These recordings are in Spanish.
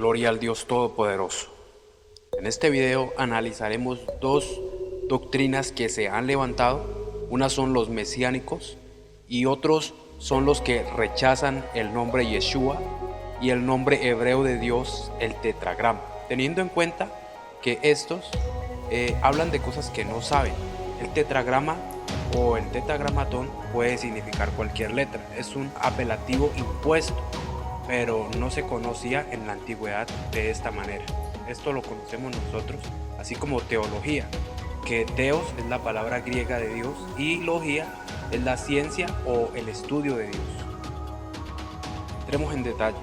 Gloria al Dios Todopoderoso. En este video analizaremos dos doctrinas que se han levantado. Unas son los mesiánicos y otros son los que rechazan el nombre Yeshua y el nombre hebreo de Dios, el tetragrama, teniendo en cuenta que estos hablan de cosas que no saben. El tetragrama o el tetragramatón puede significar cualquier letra, es un apelativo impuesto, pero no se conocía en la antigüedad de esta manera. Esto lo conocemos nosotros, así como teología, que teos es la palabra griega de Dios y logía es la ciencia o el estudio de Dios. Entremos en detalle.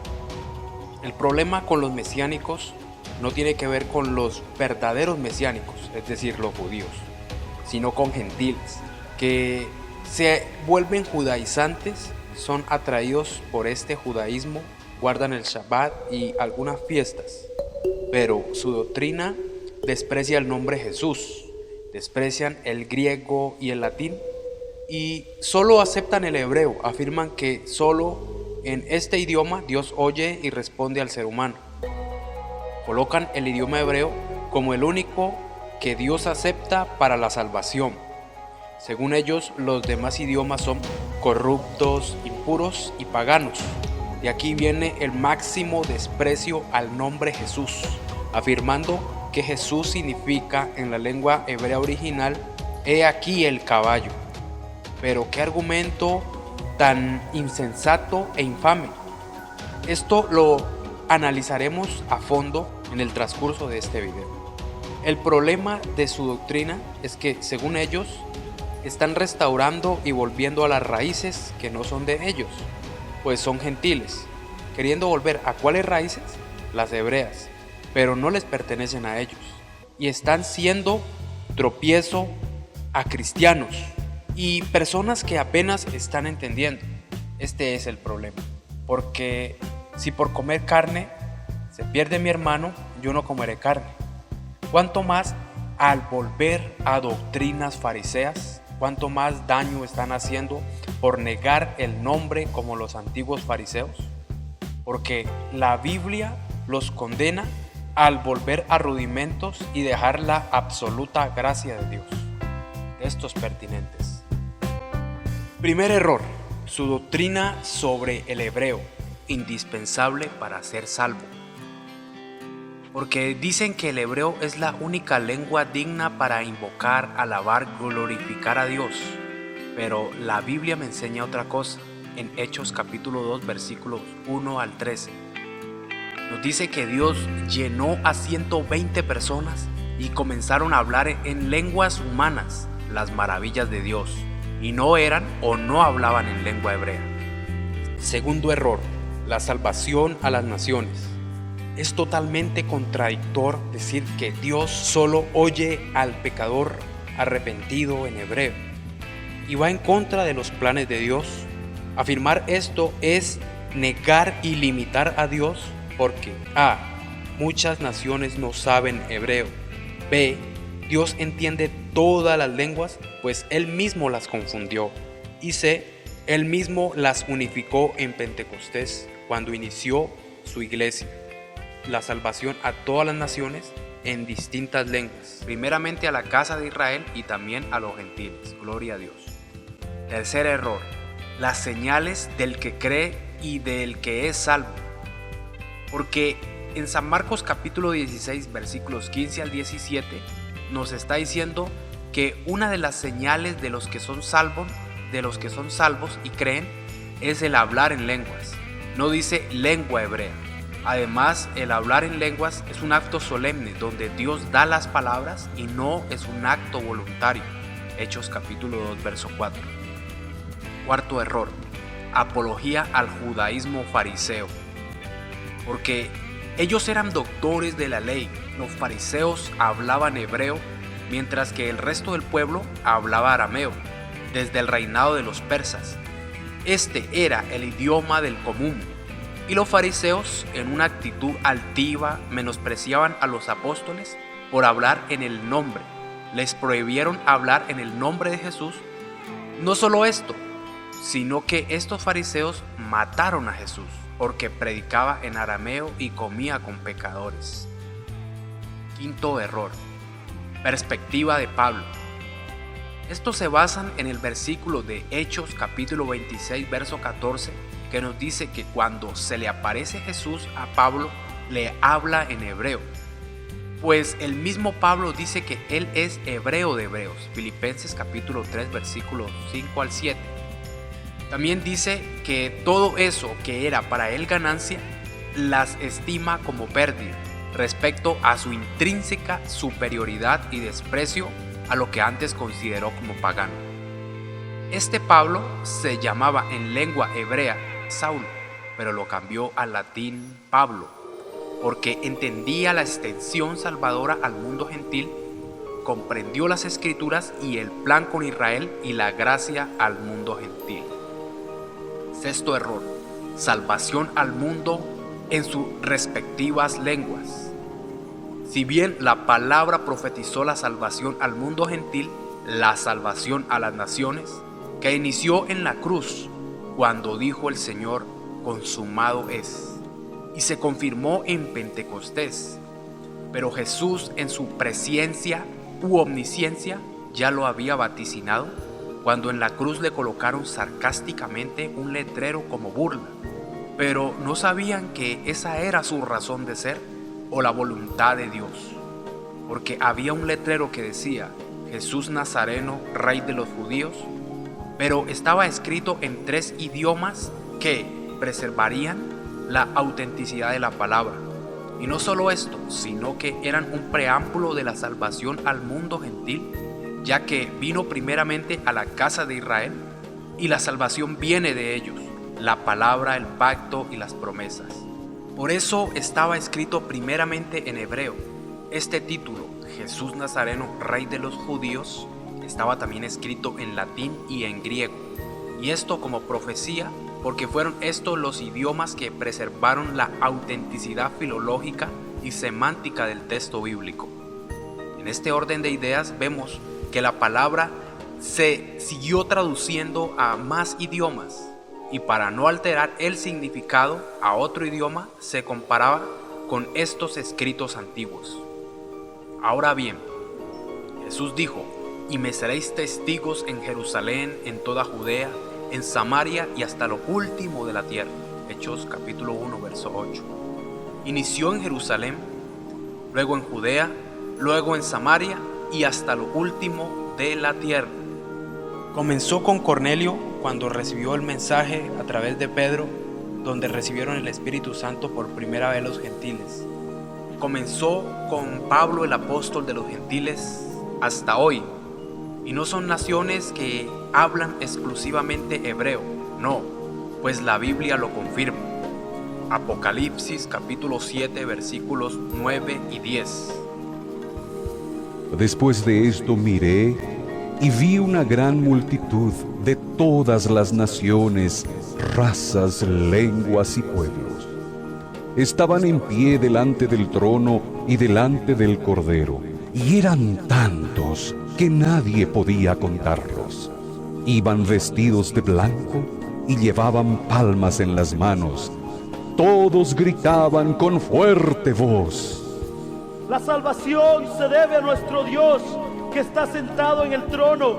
El problema con los mesiánicos no tiene que ver con los verdaderos mesiánicos, es decir, los judíos, sino con gentiles, que se vuelven judaizantes, son atraídos por este judaísmo, guardan el Shabbat y algunas fiestas, pero su doctrina desprecia el nombre Jesús, desprecian el griego y el latín y solo aceptan el hebreo, afirman que solo en este idioma Dios oye y responde al ser humano. Colocan el idioma hebreo como el único que Dios acepta para la salvación. Según ellos, los demás idiomas son corruptos, impuros y paganos. De aquí viene el máximo desprecio al nombre Jesús, afirmando que Jesús significa en la lengua hebrea original, he aquí el caballo. Pero qué argumento tan insensato e infame. Esto lo analizaremos a fondo en el transcurso de este video. El problema de su doctrina es que, según ellos, están restaurando y volviendo a las raíces que no son de ellos, pues son gentiles, queriendo volver a ¿cuáles raíces? Las hebreas, pero no les pertenecen a ellos, y están siendo tropiezo a cristianos y personas que apenas están entendiendo. Este es el problema, porque si por comer carne se pierde mi hermano, yo no comeré carne. ¿Cuánto más al volver a doctrinas fariseas? ¿Cuánto más daño están haciendo por negar el nombre como los antiguos fariseos? Porque la Biblia los condena al volver a rudimentos y dejar la absoluta gracia de Dios. Estos pertinentes. Primer error, su doctrina sobre el hebreo, indispensable para ser salvo. Porque dicen que el hebreo es la única lengua digna para invocar, alabar, glorificar a Dios. Pero la Biblia me enseña otra cosa. En Hechos capítulo 2 versículos 1 al 13. Nos dice que Dios llenó a 120 personas y comenzaron a hablar en lenguas humanas las maravillas de Dios. Y no eran o no hablaban en lengua hebrea. Segundo error, la salvación a las naciones. Es totalmente contradictor decir que Dios solo oye al pecador arrepentido en hebreo y va en contra de los planes de Dios. Afirmar esto es negar y limitar a Dios porque A. Muchas naciones no saben hebreo. B. Dios entiende todas las lenguas, pues Él mismo las confundió. Y C. Él mismo las unificó en Pentecostés cuando inició su iglesia. La salvación a todas las naciones en distintas lenguas, primeramente a la casa de Israel y también a los gentiles. Gloria a Dios. Tercer error, las señales del que cree y del que es salvo. Porque en San Marcos capítulo 16 versículos 15 al 17 nos está diciendo que una de las señales de los que son salvos y creen es el hablar en lenguas. No dice lengua hebrea. Además, el hablar en lenguas es un acto solemne donde Dios da las palabras y no es un acto voluntario. Hechos capítulo 2 verso 4. Cuarto error, apología al judaísmo fariseo. Porque ellos eran doctores de la ley, los fariseos hablaban hebreo, mientras que el resto del pueblo hablaba arameo, desde el reinado de los persas. Este era el idioma del común. Y los fariseos, en una actitud altiva, menospreciaban a los apóstoles por hablar en el nombre. Les prohibieron hablar en el nombre de Jesús. No solo esto, sino que estos fariseos mataron a Jesús. porque predicaba en arameo y comía con pecadores. Quinto error: perspectiva de Pablo. Estos se basan en el versículo de Hechos capítulo 26 verso 14, que nos dice que cuando se le aparece Jesús a Pablo, le habla en hebreo. Pues el mismo Pablo dice que él es hebreo de hebreos, Filipenses capítulo 3 versículos 5 al 7. También dice que todo eso que era para él ganancia, las estima como pérdida, respecto a su intrínseca superioridad y desprecio a lo que antes consideró como pagano. Este Pablo se llamaba en lengua hebrea Saulo, pero lo cambió al latín Pablo, porque entendía la extensión salvadora al mundo gentil, comprendió las escrituras y el plan con Israel y la gracia al mundo gentil. Sexto error: salvación al mundo en sus respectivas lenguas. Si bien la palabra profetizó la salvación al mundo gentil, la salvación a las naciones, que inició en la cruz, cuando dijo el Señor: consumado es, y se confirmó en Pentecostés. Pero Jesús, en su presciencia u omnisciencia, ya lo había vaticinado cuando en la cruz le colocaron sarcásticamente un letrero como burla, pero no sabían que esa era su razón de ser o la voluntad de Dios, porque había un letrero que decía: Jesús Nazareno, Rey de los Judíos, pero estaba escrito en 3 idiomas que preservarían la autenticidad de la palabra. Y no solo esto, sino que eran un preámbulo de la salvación al mundo gentil, ya que vino primeramente a la casa de Israel, y la salvación viene de ellos, la palabra, el pacto y las promesas. Por eso estaba escrito primeramente en hebreo. Este título, Jesús Nazareno, Rey de los Judíos, estaba también escrito en latín y en griego, y esto como profecía, porque fueron estos los idiomas que preservaron la autenticidad filológica y semántica del texto bíblico. En este orden de ideas vemos que la palabra se siguió traduciendo a más idiomas, y para no alterar el significado a otro idioma se comparaba con estos escritos antiguos. Ahora bien, Jesús dijo: y me seréis testigos en Jerusalén, en toda Judea, en Samaria y hasta lo último de la tierra. Hechos capítulo 1 verso 8. Inició en Jerusalén, luego en Judea, luego en Samaria y hasta lo último de la tierra. Comenzó con Cornelio cuando recibió el mensaje a través de Pedro, donde recibieron el Espíritu Santo por primera vez los gentiles. Comenzó con Pablo, el apóstol de los gentiles, hasta hoy. Y no son naciones que hablan exclusivamente hebreo, no, pues la Biblia lo confirma. Apocalipsis capítulo 7 versículos 9 y 10. Después de esto miré y vi una gran multitud de todas las naciones, razas, lenguas y pueblos. Estaban en pie delante del trono y delante del Cordero, y eran tantos que nadie podía contarlos. Iban vestidos de blanco y llevaban palmas en las manos. Todos gritaban con fuerte voz: la salvación se debe a nuestro Dios, que está sentado en el trono,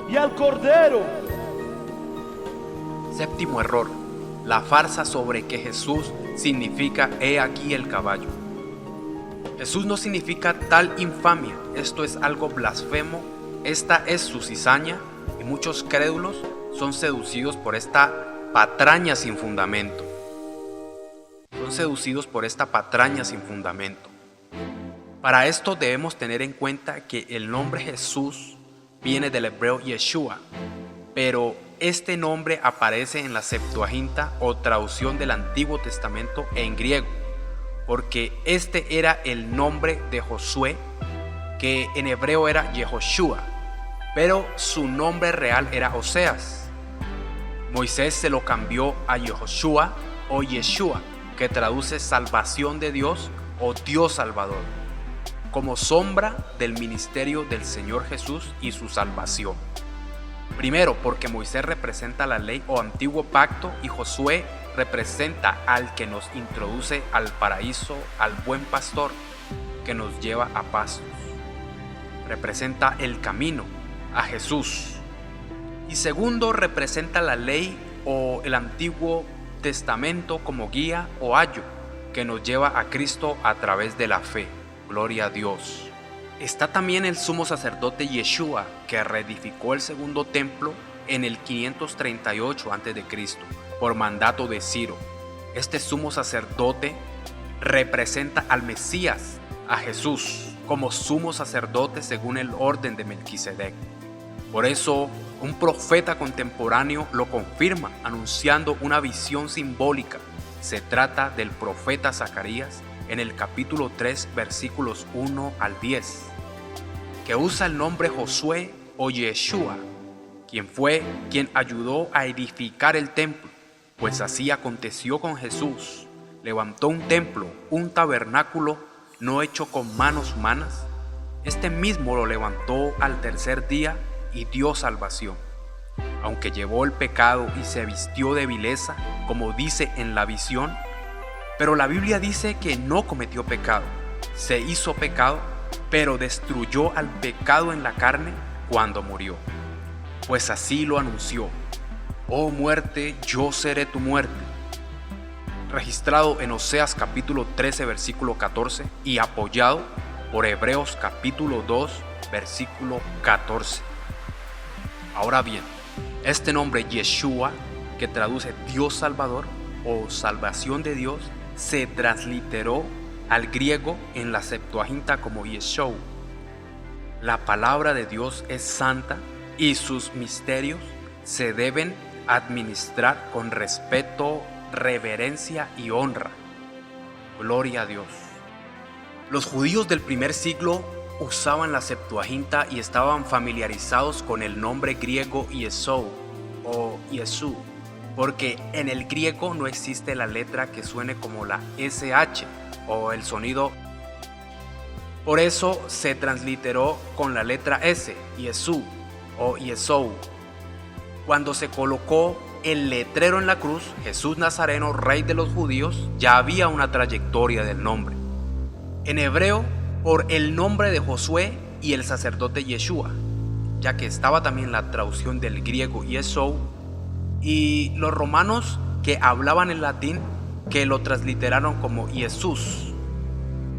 y al Cordero. Séptimo error: la farsa sobre que Jesús significa he aquí el caballo. Jesús no significa tal infamia, esto es algo blasfemo, esta es su cizaña, y muchos crédulos son seducidos por esta patraña sin fundamento. Para esto debemos tener en cuenta que el nombre Jesús viene del hebreo Yeshua, pero este nombre aparece en la Septuaginta o traducción del Antiguo Testamento en griego, porque este era el nombre de Josué, que en hebreo era Yehoshua, pero su nombre real era Oseas. Moisés se lo cambió a Yehoshua o Yeshua, que traduce salvación de Dios o Dios Salvador, como sombra del ministerio del Señor Jesús y su salvación. Primero, porque Moisés representa la ley o antiguo pacto y Josué representa al que nos introduce al paraíso, al buen pastor que nos lleva a pastos. Representa el camino, a Jesús. Y segundo, representa la ley o el Antiguo Testamento como guía o ayo que nos lleva a Cristo a través de la fe. Gloria a Dios. Está también el sumo sacerdote Yeshua, que reedificó el segundo templo en el 538 a.C. por mandato de Ciro. Este sumo sacerdote representa al Mesías, a Jesús, como sumo sacerdote según el orden de Melquisedec. Por eso, un profeta contemporáneo lo confirma, anunciando una visión simbólica. Se trata del profeta Zacarías en el capítulo 3, versículos 1 al 10, que usa el nombre Josué o Yeshua, quien ayudó a edificar el templo, pues así aconteció con Jesús. Levantó un templo, un tabernáculo no hecho con manos humanas. Este mismo lo levantó al tercer día y dio salvación. Aunque llevó el pecado y se vistió de vileza, como dice en la visión, pero la Biblia dice que no cometió pecado, se hizo pecado, pero destruyó al pecado en la carne cuando murió. Pues así lo anunció: oh muerte, yo seré tu muerte. Registrado en Oseas capítulo 13, versículo 14 y apoyado por Hebreos capítulo 2, versículo 14. Ahora bien, este nombre Yeshua, que traduce Dios Salvador o salvación de Dios, se transliteró al griego en la Septuaginta como Yeshua. La palabra de Dios es santa y sus misterios se deben administrar con respeto, reverencia y honra. Gloria a Dios. Los judíos del primer siglo usaban la Septuaginta y estaban familiarizados con el nombre griego Yeshua o Jesús, porque en el griego no existe la letra que suene como la SH o el sonido. Por eso se transliteró con la letra S, Jesús o Yeshua. Cuando se colocó el letrero en la cruz, Jesús Nazareno, Rey de los Judíos, ya había una trayectoria del nombre. En hebreo, por el nombre de Josué y el sacerdote Yeshua, ya que estaba también la traducción del griego Yeshua, y los romanos que hablaban en latín que lo transliteraron como Jesús.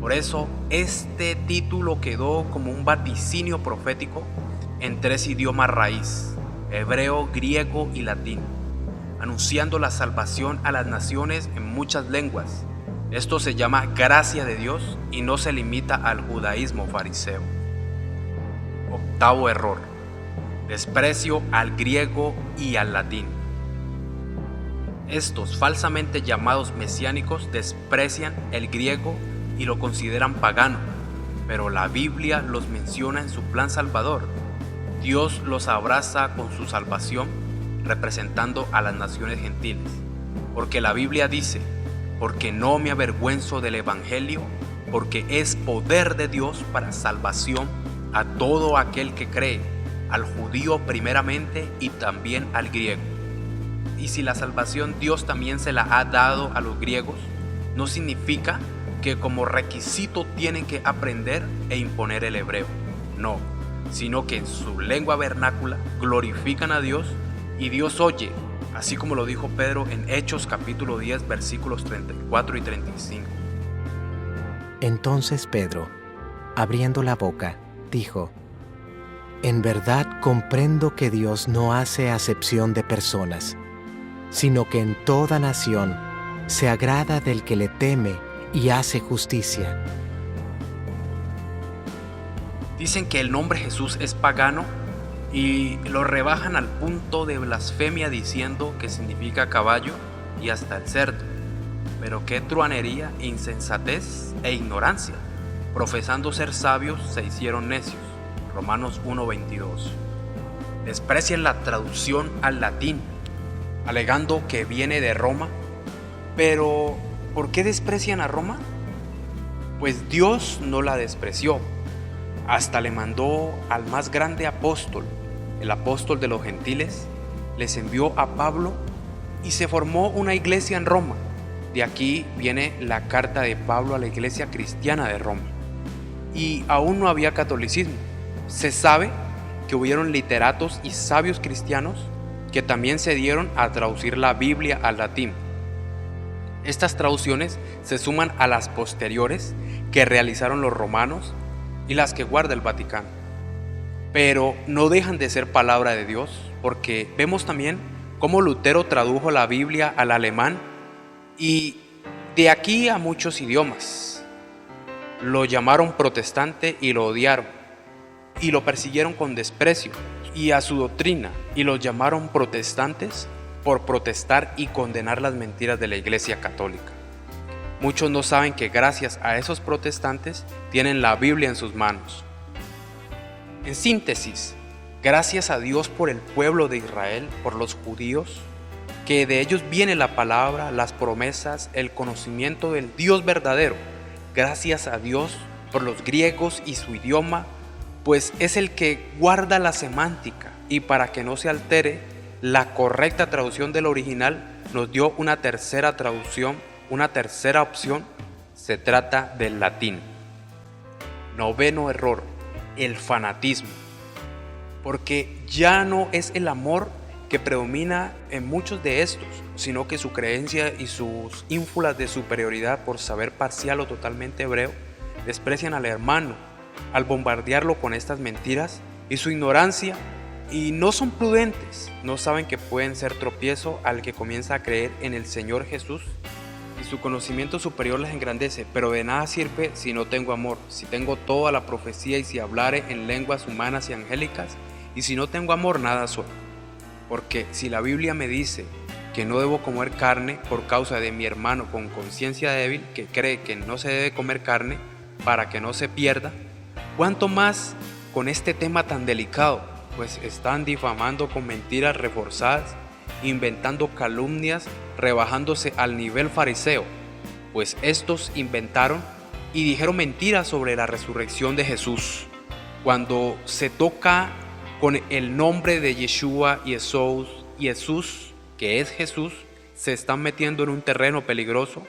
Por eso este título quedó como un vaticinio profético en tres idiomas raíz: hebreo, griego y latín, anunciando la salvación a las naciones en muchas lenguas. Esto se llama gracia de Dios y no se limita al judaísmo fariseo. Octavo error: desprecio al griego y al latín. Estos falsamente llamados mesiánicos desprecian el griego y lo consideran pagano, pero la Biblia los menciona en su plan salvador. Dios los abraza con su salvación, representando a las naciones gentiles. Porque la Biblia dice: porque no me avergüenzo del Evangelio, porque es poder de Dios para salvación a todo aquel que cree, al judío primeramente y también al griego. Y si la salvación Dios también se la ha dado a los griegos, no significa que como requisito tienen que aprender e imponer el hebreo. No, sino que en su lengua vernácula glorifican a Dios y Dios oye, así como lo dijo Pedro en Hechos capítulo 10 versículos 34 y 35. Entonces Pedro, abriendo la boca, dijo: en verdad comprendo que Dios no hace acepción de personas, sino que en toda nación se agrada del que le teme y hace justicia. Dicen que el nombre Jesús es pagano y lo rebajan al punto de blasfemia diciendo que significa caballo y hasta el cerdo. Pero qué truanería, insensatez e ignorancia. Profesando ser sabios se hicieron necios. Romanos 1:22. Desprecian la traducción al latín, alegando que viene de Roma. Pero, ¿por qué desprecian a Roma? Pues Dios no la despreció. Hasta le mandó al más grande apóstol, el apóstol de los gentiles, les envió a Pablo y se formó una iglesia en Roma. De aquí viene la carta de Pablo a la iglesia cristiana de Roma. Y aún no había catolicismo. Se sabe que hubieron literatos y sabios cristianos que también se dieron a traducir la Biblia al latín. Estas traducciones se suman a las posteriores que realizaron los romanos y las que guarda el Vaticano. Pero no dejan de ser palabra de Dios, porque vemos también cómo Lutero tradujo la Biblia al alemán y de aquí a muchos idiomas. Lo llamaron protestante y lo odiaron, y lo persiguieron con desprecio, y a su doctrina, y los llamaron protestantes por protestar y condenar las mentiras de la Iglesia Católica. Muchos no saben que gracias a esos protestantes tienen la Biblia en sus manos. En síntesis, gracias a Dios por el pueblo de Israel, por los judíos, que de ellos viene la palabra, las promesas, el conocimiento del Dios verdadero. Gracias a Dios por los griegos y su idioma, pues es el que guarda la semántica y para que no se altere la correcta traducción del original nos dio una tercera traducción, una tercera opción, se trata del latín. Noveno error, el fanatismo, porque ya no es el amor que predomina en muchos de estos, sino que su creencia y sus ínfulas de superioridad por saber parcial o totalmente hebreo desprecian al hermano al bombardearlo con estas mentiras y su ignorancia, y no son prudentes, no saben que pueden ser tropiezo al que comienza a creer en el Señor Jesús, y su conocimiento superior les engrandece, pero de nada sirve si no tengo amor, si tengo toda la profecía y si hablare en lenguas humanas y angélicas, y si no tengo amor nada soy. Porque si la Biblia me dice que no debo comer carne por causa de mi hermano con conciencia débil que cree que no se debe comer carne para que no se pierda, ¿cuánto más con este tema tan delicado? Pues están difamando con mentiras reforzadas, inventando calumnias, rebajándose al nivel fariseo, pues estos inventaron y dijeron mentiras sobre la resurrección de Jesús. Cuando se toca con el nombre de Yeshua y Jesús, que es Jesús, se están metiendo en un terreno peligroso,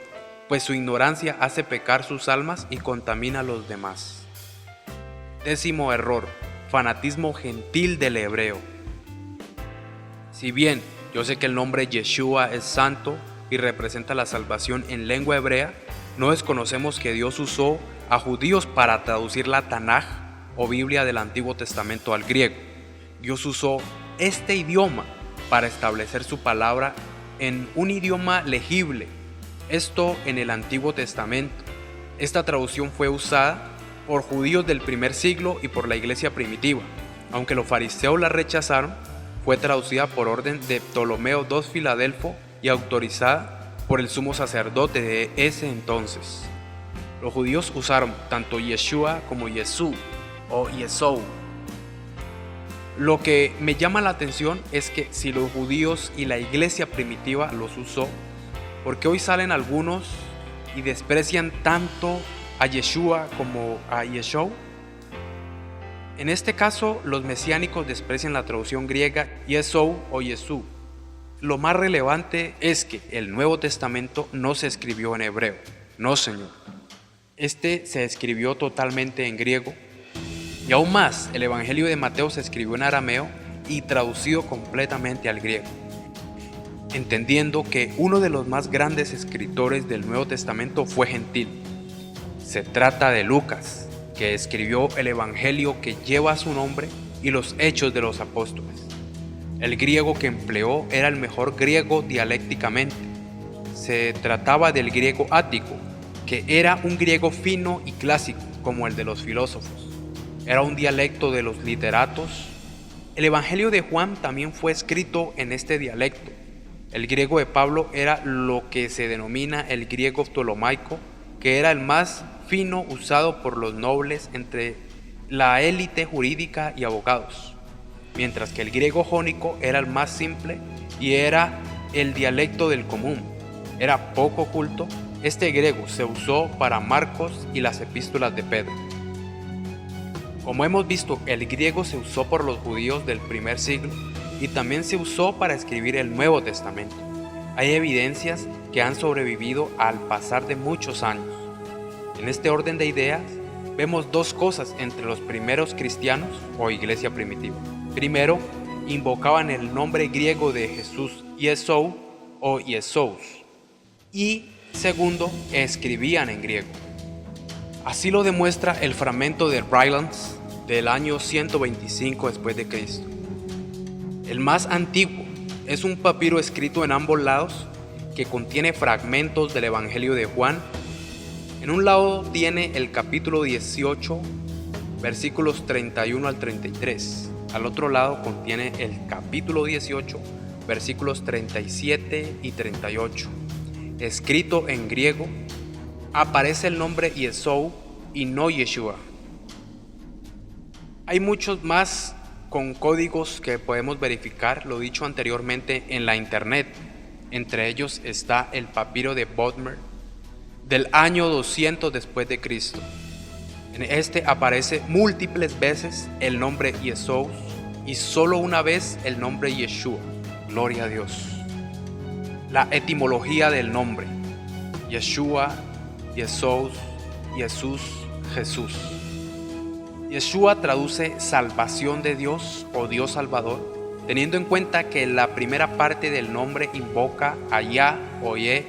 pues su ignorancia hace pecar sus almas y contamina a los demás. Décimo error, fanatismo gentil del hebreo. Si bien yo sé que el nombre Yeshua es santo y representa la salvación en lengua hebrea, no desconocemos que Dios usó a judíos para traducir la Tanaj o Biblia del Antiguo Testamento al griego. Dios usó este idioma para establecer su palabra en un idioma legible, esto en el Antiguo Testamento. Esta traducción fue usada por judíos del primer siglo y por la iglesia primitiva. Aunque los fariseos la rechazaron, fue traducida por orden de Ptolomeo II Filadelfo y autorizada por el sumo sacerdote de ese entonces. Los judíos usaron tanto Yeshua como Jesús o Yesou. Lo que me llama la atención es que si los judíos y la iglesia primitiva los usó, ¿por qué hoy salen algunos y desprecian tanto a Yeshua como a Yeshua? En este caso, los mesiánicos desprecian la traducción griega Yesou o Jesús. Lo más relevante es que el Nuevo Testamento no se escribió en hebreo. No, señor. Este se escribió totalmente en griego. Y aún más, el Evangelio de Mateo se escribió en arameo y traducido completamente al griego. Entendiendo que uno de los más grandes escritores del Nuevo Testamento fue gentil. Se trata de Lucas, que escribió el Evangelio que lleva su nombre y los Hechos de los Apóstoles. El griego que empleó era el mejor griego dialécticamente. Se trataba del griego ático, que era un griego fino y clásico, como el de los filósofos. Era un dialecto de los literatos. El Evangelio de Juan también fue escrito en este dialecto. El griego de Pablo era lo que se denomina el griego ptolomaico, que era el más fino usado por los nobles entre la élite jurídica y abogados, mientras que el griego jónico era el más simple y era el dialecto del común. Era poco culto. Este griego se usó para Marcos y las epístolas de Pedro. Como hemos visto, el griego se usó por los judíos del primer siglo y también se usó para escribir el Nuevo Testamento. Hay evidencias que han sobrevivido al pasar de muchos años. En este orden de ideas, vemos dos cosas entre los primeros cristianos o iglesia primitiva. Primero, invocaban el nombre griego de Jesús, Yesou o Yesous. Y segundo, escribían en griego. Así lo demuestra el fragmento de Rylands del año 125 después de Cristo. El más antiguo es un papiro escrito en ambos lados que contiene fragmentos del Evangelio de Juan. En un lado tiene el capítulo 18, versículos 31 al 33. Al otro lado contiene el capítulo 18, versículos 37 y 38. Escrito en griego, aparece el nombre Yesou y no Yeshua. Hay muchos más con códigos que podemos verificar lo dicho anteriormente en la internet. Entre ellos está el papiro de Bodmer del año 200 después de Cristo. En este aparece múltiples veces el nombre Yesous y solo una vez el nombre Yeshua. Gloria a Dios. La etimología del nombre: Yeshua, Yesous, Jesús, Jesús. Yeshua traduce salvación de Dios o Dios Salvador, teniendo en cuenta que la primera parte del nombre invoca a Yah o Ye,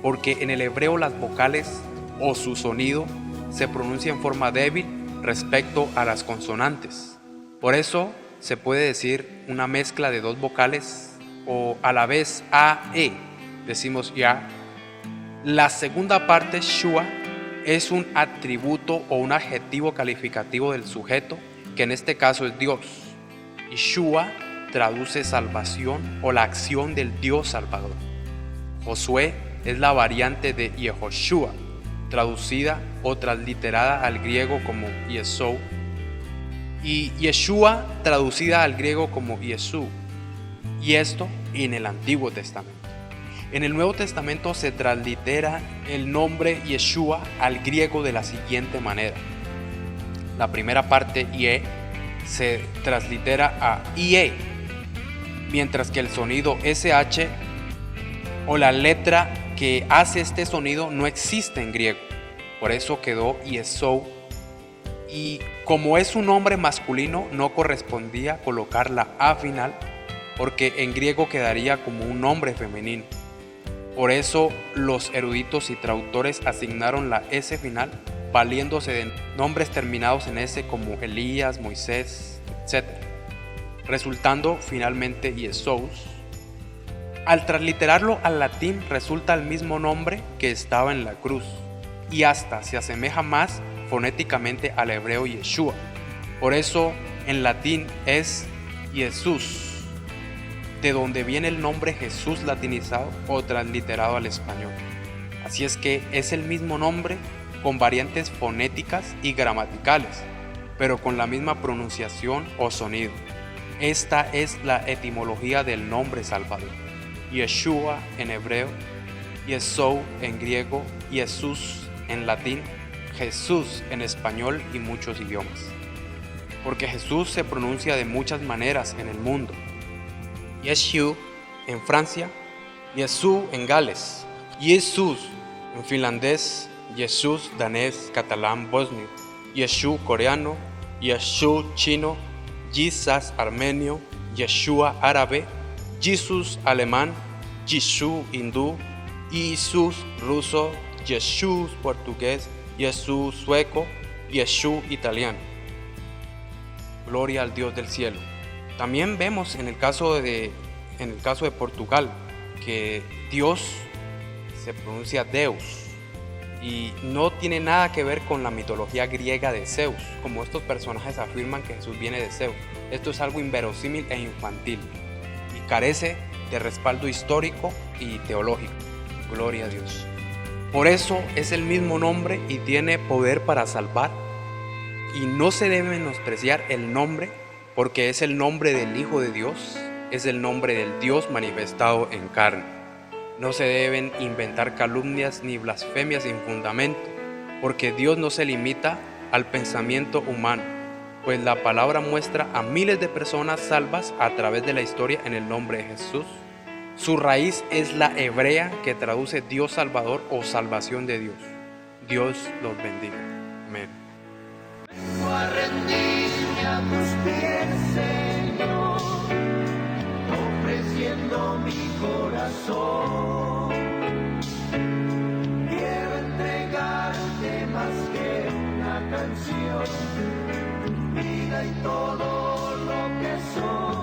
porque en el hebreo las vocales o su sonido se pronuncia en forma débil respecto a las consonantes. Por eso se puede decir una mezcla de dos vocales o a la vez A, E, decimos Yah. La segunda parte, Shua, es un atributo o un adjetivo calificativo del sujeto, que en este caso es Dios. Y Shua traduce salvación o la acción del Dios Salvador. Josué es la variante de Yehoshua, traducida o transliterada al griego como Yesou, y Yeshua traducida al griego como Yesú, y esto en el Antiguo Testamento. En el Nuevo Testamento se translitera el nombre Yeshua al griego de la siguiente manera. La primera parte, Ye, se translitera a Ie, mientras que el sonido SH o la letra que hace este sonido no existe en griego. Por eso quedó Yesou, y como es un nombre masculino no correspondía colocar la A final, porque en griego quedaría como un nombre femenino. Por eso los eruditos y traductores asignaron la S final, valiéndose de nombres terminados en S como Elías, Moisés, etc., resultando finalmente Yesous. Al transliterarlo al latín resulta el mismo nombre que estaba en la cruz, y hasta se asemeja más fonéticamente al hebreo Yeshua. Por eso en latín es Jesús, de donde viene el nombre Jesús latinizado o transliterado al español. Así es que es el mismo nombre con variantes fonéticas y gramaticales, pero con la misma pronunciación o sonido. Esta es la etimología del nombre Salvador: Yeshua en hebreo, Yesou en griego, Jesús en latín, Jesús en español y muchos idiomas. Porque Jesús se pronuncia de muchas maneras en el mundo. Yeshua en Francia, Jesús en Gales, Jesús en finlandés, Jesús danés, catalán, bosnio, Jesús coreano, Jesús chino, Jesus armenio, Yeshua árabe, Jesús alemán, Jesús hindú, Jesús ruso, Jesús portugués, Jesús sueco, Jesús italiano. Gloria al Dios del cielo. También vemos en el caso de Portugal que Dios se pronuncia Deus y no tiene nada que ver con la mitología griega de Zeus, como estos personajes afirman que Jesús viene de Zeus. Esto es algo inverosímil e infantil y carece de respaldo histórico y teológico. Gloria a Dios. Por eso es el mismo nombre y tiene poder para salvar, y no se debe menospreciar el nombre, porque es el nombre del Hijo de Dios, es el nombre del Dios manifestado en carne. No se deben inventar calumnias ni blasfemias sin fundamento, porque Dios no se limita al pensamiento humano, pues la palabra muestra a miles de personas salvas a través de la historia en el nombre de Jesús, Su raíz es la hebrea que traduce Dios Salvador o salvación de Dios. Dios los bendiga. Amén. Vengo a rendirme a tus pies, Señor, ofreciendo mi corazón. Quiero entregarte más que una canción, vida y todo lo que soy.